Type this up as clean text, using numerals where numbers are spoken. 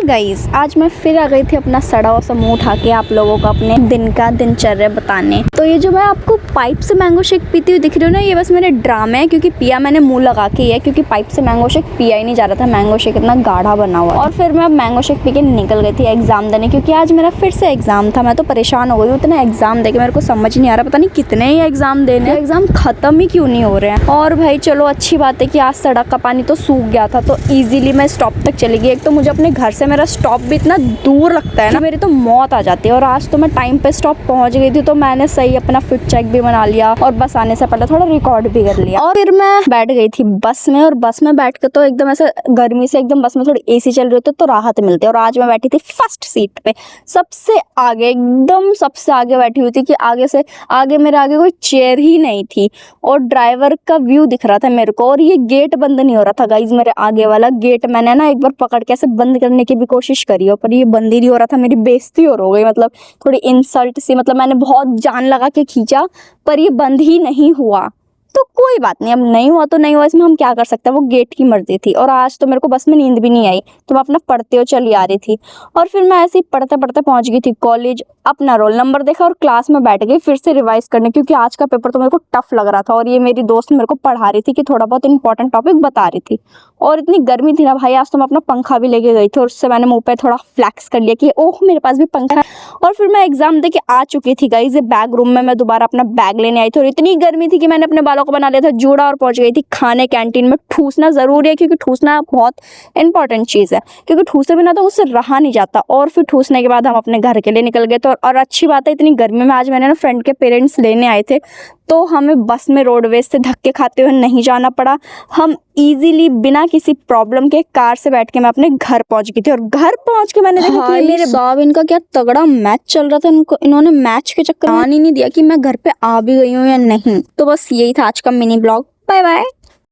Guys, आज मैं फिर आ गई थी अपना सड़ा हुआ सा मुंह उठा के आप लोगों को अपने दिन का दिनचर्या बताने। तो ये जो मैं आपको पाइप से मैंगो शेक पीती हुई दिख रही हूँ ना, ये बस मेरे ड्रामे है, क्योंकि पिया मैंने मुंह लगा के ही है, क्योंकि पाइप से मैंगो शेक पिया ही नहीं जा रहा था। मैंगो शेक इतना गाढ़ा बना हुआ। और फिर मैं अब मैंगो शेक पी के निकल गई थी एग्जाम देने, क्योंकि आज मेरा फिर से एग्जाम था। मैं तो परेशान हो गई हूँ, इतना एग्जाम दे के मेरे को समझ नहीं आ रहा, पता नहीं कितने ही एग्जाम देने, एग्जाम खत्म ही क्यों नहीं हो रहे हैं। और भाई चलो अच्छी बात है कि आज सड़क का पानी तो सूख गया था, तो ईजिली मैं स्टॉप तक चली गई। एक तो मुझे अपने घर से मेरा स्टॉप भी इतना दूर लगता है ना, मेरी तो मौत आ जाती है। और आज तो मैं टाइम पे स्टॉप पहुंच गई थी, तो मैंने सही अपना फिट चेक भी बना लिया और बस आने से पहले थोड़ा रिकॉर्ड भी कर लिया। और फिर मैं बैठ गई थी बस में, और बस में बैठ के तो एकदम ऐसे गर्मी से एकदम बस में थोड़ी एसी चल रही होती तो राहत मिलती है। और आज मैं बैठी थी फर्स्ट सीट पे, सबसे आगे, एकदम सबसे आगे बैठी हुई थी कि आगे से आगे मेरे आगे कोई चेयर ही नहीं थी, और ड्राइवर का व्यू दिख रहा था मेरे को। और ये गेट बंद नहीं हो रहा था गाइज, मेरे आगे वाला गेट मैंने ना एक बार पकड़ के ऐसे बंद करने की भी कोशिश करी हो, पर ये बंद ही नहीं हो रहा था। मेरी बेइज्जती और हो गई, मतलब थोड़ी इंसल्ट सी, मतलब मैंने बहुत जान लगा के खींचा पर ये बंद ही नहीं हुआ। तो कोई बात नहीं, अब नहीं हुआ तो नहीं हुआ, इसमें हम क्या कर सकते हैं, वो गेट की मर्जी थी। और आज तो मेरे को बस में नींद भी नहीं आई, तो मैं अपना पढ़ते हुए चली आ रही थी। और फिर मैं ऐसे ही पढ़ते पढ़ते पहुंच गई थी कॉलेज, अपना रोल नंबर देखा और क्लास में बैठ गई फिर से रिवाइज करने, क्योंकि आज का पेपर तो मेरे को टफ लग रहा था। और ये मेरी दोस्त मेरे को पढ़ा रही थी कि थोड़ा बहुत इंपॉर्टेंट टॉपिक बता रही थी। और इतनी गर्मी थी ना भाई, आज तो मैं अपना पंखा भी लेके गई थी, और उससे मैंने मुंह पे थोड़ा फ्लैक्स कर लिया कि ओह मेरे पास भी पंखा है। और फिर मैं एग्जाम दे के आ चुकी थी गाइस, बैग रूम में मैं दोबारा अपना बैग लेने आई थी। और इतनी गर्मी थी कि मैंने अपने बालों को बना लिया था जूड़ा, और पहुंच गई थी खाने कैंटीन में। ठूसना जरूरी है, क्योंकि ठूसना बहुत इंपॉर्टेंट चीज़ है, क्योंकि ठूसे बिना तो उससे रहा नहीं जाता। और फिर ठूसने के बाद हम अपने घर के लिए निकल गए। तो और अच्छी बात है, इतनी गर्मी में आज मैंने ना फ्रेंड के पेरेंट्स लेने आए थे, तो हमें बस में रोडवेज से धक्के खाते हुए नहीं जाना पड़ा। हम इजीली बिना किसी प्रॉब्लम के कार से बैठ के मैं अपने घर पहुंच गई थी। और घर पहुंच के मैंने देखा कि मेरे साहब इनका क्या तगड़ा मैच चल रहा था। इन्होंने मैच के चक्कर में ध्यान ही नहीं दिया कि मैं घर पे आ भी गई हूँ या नहीं। तो बस यही था आज का मिनी ब्लॉग। Bye bye.